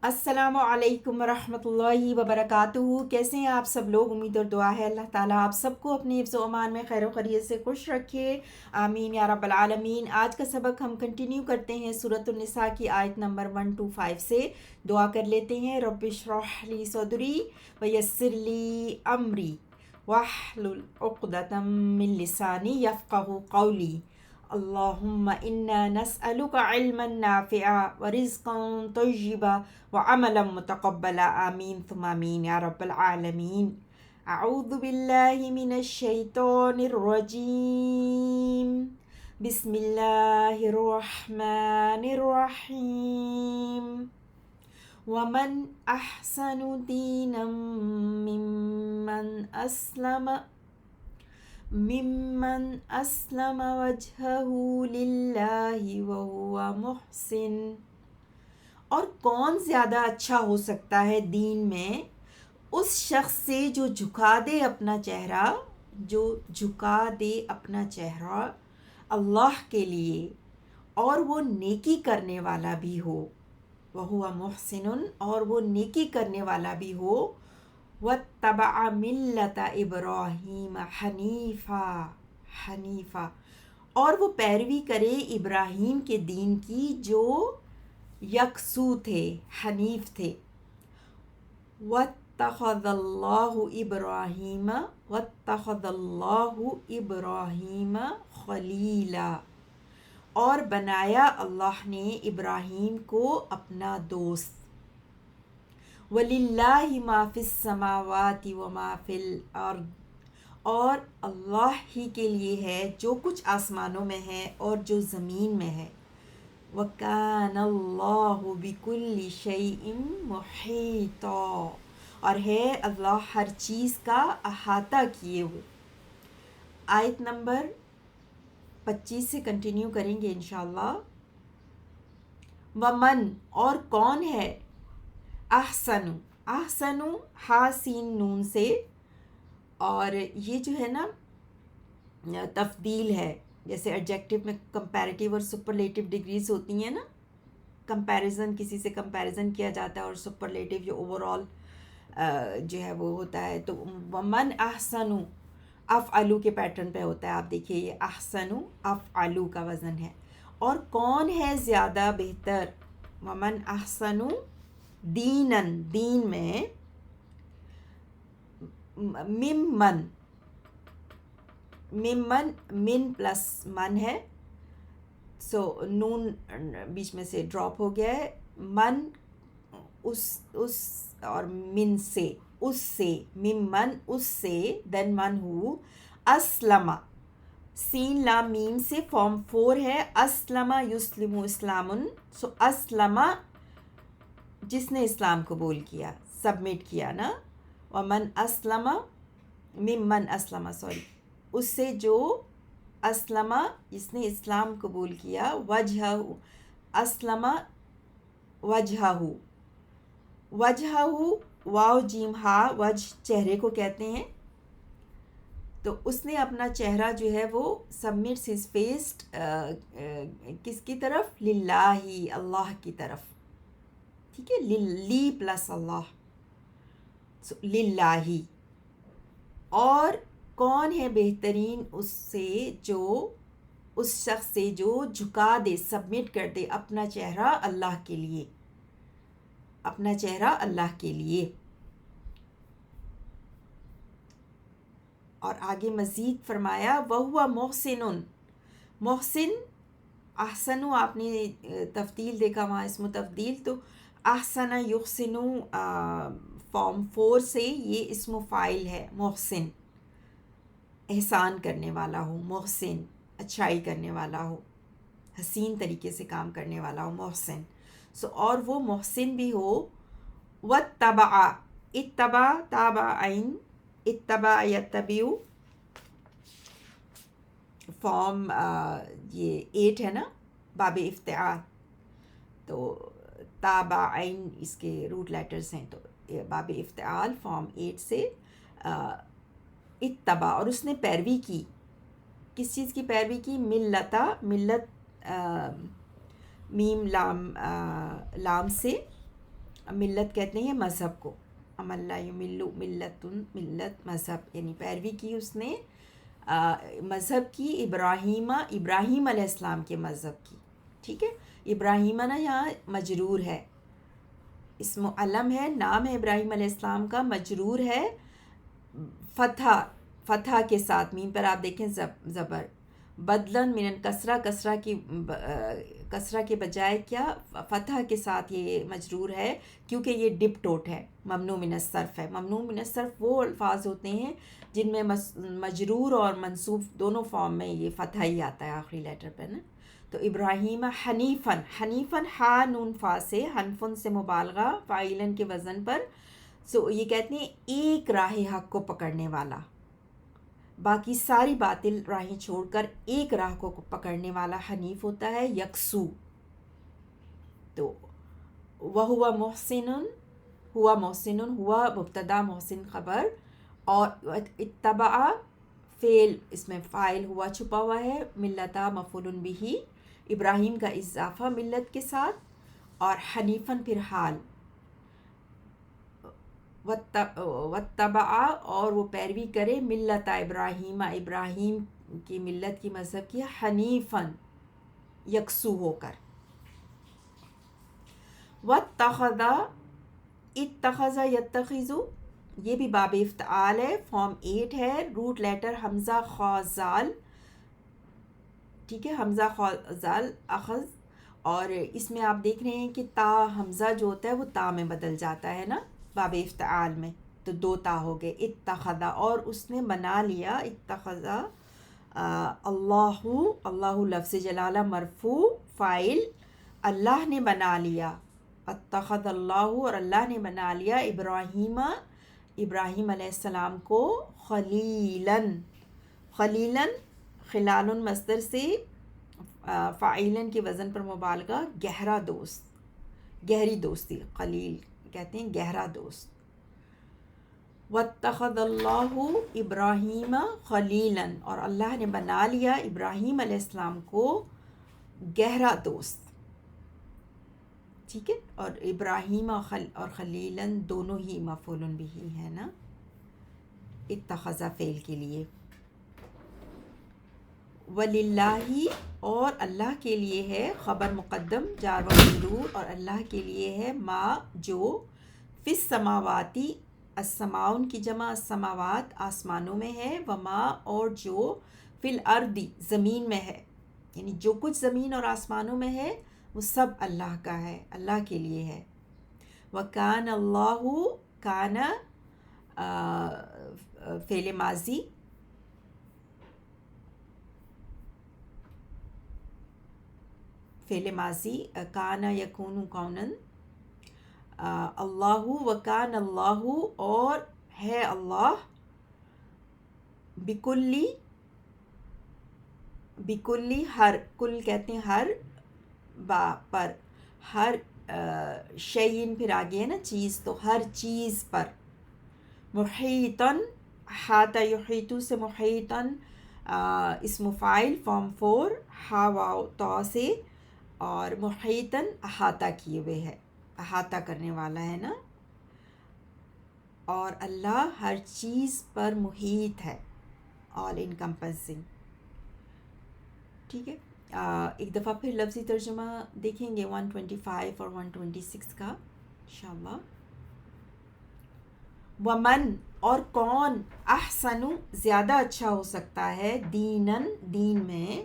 السلام علیکم ورحمۃ اللہ وبرکاتہ۔ کیسے ہیں آپ سب لوگ؟ امید اور دعا ہے اللہ تعالیٰ آپ سب کو اپنے حفظ و امان میں خیر و خیریت سے خوش رکھے، آمین یا رب العالمین۔ آج کا سبق ہم کنٹینیو کرتے ہیں سورۃ النساء کی آیت نمبر 125 سے۔ دعا کر لیتے ہیں۔ رب اشرح لی صدری ویسر لی امری واحلل عقدۃ من لسانی یفقہوا قولی۔ اللہم انا نسألک علما نافعا ورزقا طیبا وعملا متقبلا، آمین ثم آمین یا رب العالمین۔ اعوذ باللہ من الشیطان الرجیم، بسم اللہ الرحمن الرحیم۔ ومن احسن دینا ممن اسلم وجهه للہ وهو محسن۔ اور کون زیادہ اچھا ہو سکتا ہے دین میں اس شخص سے جو جھکا دے اپنا چہرہ اللہ کے لیے اور وہ نیکی کرنے والا بھی ہو، وَهُوَ مُحْسِنٌ، اور وہ نیکی کرنے والا بھی ہو، وَاتَّبَعَ مِلَّةَ إِبْرَاهِيمَ حنیفا، اور وہ پیروی کرے ابراہیم کے دین کی جو یکسو تھے، حنیف تھے۔ وَاتَّخَذَ اللَّهُ إِبْرَاهِيمَ خَلِيلًا، اور بنایا اللہ نے ابراہیم کو اپنا دوست۔ وَلِلَّهِ مَا فِي السَّمَاوَاتِ وَمَا فِي الْأَرْضِ، اور اللہ ہی کے لیے ہے جو کچھ آسمانوں میں ہے اور جو زمین میں ہے۔ وَكَانَ اللَّهُ بِكُلِّ شَيْءٍ مُحِيطًا، اور ہے اللہ ہر چیز کا احاطہ کیے ہوئے۔ آیت نمبر 25 سے کنٹینیو کریں گے انشاءاللہ۔ ومن، اور کون ہے، احسن ہا سین نون سے، اور یہ جو ہے نا تفضیل ہے، جیسے ایڈجیکٹو میں کمپیریٹیو اور سپرلیٹیو ڈگریز ہوتی ہیں نا، کمپیریزن، کسی سے کمپیریزن کیا جاتا ہے، اور سپرلیٹیو جو اوور آل جو ہے وہ ہوتا ہے۔ تو ومن احسن افعلو کے پیٹرن پہ ہوتا ہے، آپ دیکھیے یہ احسن افعلو کا وزن ہے۔ اور کون ہے زیادہ بہتر، ومن احسن دینن، دین میں، من پلس من ہے، سو نون بیچ میں سے ڈراپ ہو گیا ہے، من اس اور من سے، اس سے، ممن اس سے، دین من ہو، اسلم، سین لام میم سے فارم 4 ہے، اسلم یسلم اسلامن، سو اسلم جس نے اسلام قبول کیا، سبمٹ کیا نا، ومن اسلم، ممن اسلم، سوری، اس سے جو اسلم جس نے اسلام قبول کیا، وجہ اسلم وجہ واو جیم ہا، وجہ چہرے کو کہتے ہیں، تو اس نے اپنا چہرہ جو ہے وہ سبمٹس ہز فیس کس کی طرف، للہ، اللہ کی طرف، ٹھیک ہے، لی پلس اللہ، للہ۔ اور کون ہے بہترین اس سے، جو اس شخص سے جو جھکا دے، سبمٹ کر دے اپنا چہرہ اللہ کے لیے، اپنا چہرہ اللہ کے لیے۔ اور آگے مزید فرمایا، وَهُوَ مُحْسِنٌ، محسن، احسن آپ نے تفضیل دیکھا وہاں اسم تفضیل، تو احسن یحسن فارم 4 سے یہ اسم فاعل ہے، محسن، احسان کرنے والا ہو، محسن اچھائی کرنے والا ہو، حسین طریقے سے کام کرنے والا ہو، محسن، سو اور وہ محسن بھی ہو۔ واتبع، اتبع، تابعین، اتبع یتبع، فارم یہ 8 ہے نا، باب افتعال، تو تابعین اس کے روٹ لیٹرز ہیں، تو باب افتعال فارم 8 سے اتبع، اور اس نے پیروی کی، کس چیز کی پیروی کی، ملت میم لام سے، ملت کہتے ہیں مذہب کو، امل یملو ملتن، ملت مذہب، یعنی پیروی کی اس نے مذہب کی، ابراہیم علیہ السلام کے مذہب کی. ٹھیک ہے، ابراہیمہ نا یہاں مجرور ہے، اسم علم ہے، نام ہے ابراہیم علیہ السلام کا، مجرور ہے فتح کے ساتھ، میم پر آپ دیکھیں زبر، بدلن من کسرہ کے بجائے کیا فتح کے ساتھ یہ مجرور ہے، کیونکہ یہ ڈپ ٹوٹ ہے، ممنوع من الصرف ہے. ممنوع من الصرف وہ الفاظ ہوتے ہیں جن میں مجرور اور منصوب دونوں فارم میں یہ فتح ہی آتا ہے آخری لیٹر پہ نا. تو ابراہیم حنیفن ہا نون فا سے، حنفن سے مبالغہ، فاعلن کے وزن پر. سو یہ کہتے ہیں ایک راہ حق کو پکڑنے والا، باقی ساری باطل راہیں چھوڑ کر ایک راہ کو پکڑنے والا حنیف ہوتا ہے، یکسو. تو وہوا محسن، ہوا محسن، ہوا مبتدا محسن خبر، اور اتبع فعل، اس میں فاعل ہوا چھپا ہوا ہے، ملتا مفعول بہ، ابراہیم کا اضافہ ملت کے ساتھ، اور حنیفن پھر حال، واتبع اور وہ پیروی کرے، ملت ابراہیم، ابراہیم کی ملت کی مذہب کی، حنیفن یکسو ہو کر. واتخذ، اتخذ یتخذ، یہ بھی باب افتعال ہے، فارم 8 ہے، روٹ لیٹر حمزہ خا زال. ٹھیک ہے، حمزہ خا زال اخذ، اور اس میں آپ دیکھ رہے ہیں کہ تا حمزہ جو ہوتا ہے وہ تا میں بدل جاتا ہے نا باب افتعال میں، تو 2 تا ہو گئے. اتخذ، اور اس نے بنا لیا، اتخذ اللہ، اللہ لفظ جلالہ مرفوع، فاعل اللہ نے بنا لیا، اتخذ اللہ، اور اللہ نے بنا لیا ابراہیم، ابراہیم علیہ السلام کو، خلیلاً، خلیلاً خلال مصدر سے فاعلن کے وزن پر مبالغہ، گہرا دوست، گہری دوستی، خلیل کہتے ہیں گہرا دوست. واتخذ اللہ ابراہیم خلیلاً، اور اللہ نے بنا لیا ابراہیم علیہ السلام کو گہرا دوست. ٹھیک ہے، اور ابراہیم اور خلیلاً دونوں ہی مفعول بہ ہے نا اتخذ فعل کے لیے. وللہ، اور اللہ کے لیے ہے، خبر مقدم جار و مجرور، اور اللہ کے لیے ہے ما جو، فی السماواتی، السماؤن کی جمع السماوات آسمانوں میں ہے، وما اور جو، فی الارض زمین میں ہے، یعنی جو کچھ زمین اور آسمانوں میں ہے وہ سب اللہ کا ہے، اللہ کے لیے ہے. وکان اللہ، کان فعل ماضی، فعل ماضی، کان یکون کونن، اللہ وکان اللہ، اور ہے اللہ، بکلی، بکلی ہر، کل کہتے ہیں ہر، با پر، ہر شیئن پھر آگے ہے نا چیز، تو ہر چیز پر. محیطاً، احاطہ یحیطو سے محیطاً اسم فاعل فارم 4، ہا واو تا سے، اور محیطاً احاطہ کیے ہوئے ہے، احاطہ کرنے والا ہے نا، اور اللہ ہر چیز پر محیط ہے، آل انکمپسنگ. ٹھیک ہے، ایک دفعہ پھر لفظی ترجمہ دیکھیں گے 125 اور 126 کا انشاءاللہ. ومن، اور کون، احسن زیادہ اچھا ہو سکتا ہے، دیناً دین میں،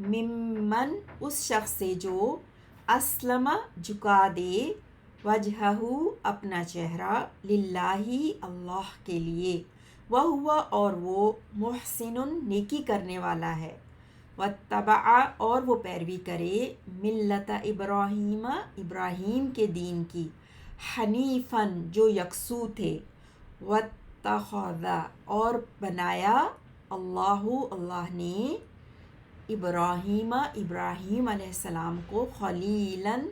ممن اس شخص سے جو، اسلم جھکا دے، وجہہ اپنا چہرہ، للہ اللہ کے لیے، وہو اور وہ، محسن نیکی کرنے والا ہے، واتبع اور وہ پیروی کرے، ملت ابراہیم ابراہیم کے دین کی، حنیفاً جو یکسو تھے، واتخذ اور بنایا، اللہ اللہ نے، ابراہیم ابراہیم علیہ السلام کو، خلیلاً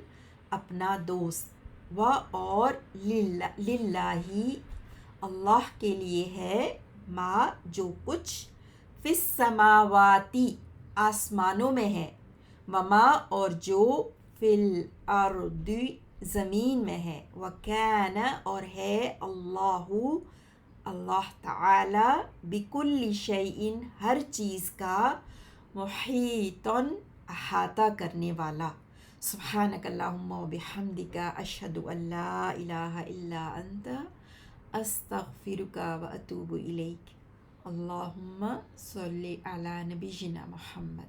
اپنا دوست، و اور للہ اللہ کے لیے ہے، ما جو کچھ، فی السماواتی آسمانوں میں ہے، وما اور جو، فی الارض زمین میں ہے، وَكَانَ اور ہے اللہ تعالی بِكُلِّ شَيْءٍ ہر چیز کا، محیطً احاطہ کرنے والا۔ سبحانک اللہم و بحمدک، اشہد ان لا الہ الا انت، استغفرک و اتوب الیک۔ اللہم صلی علی نبینا محمد۔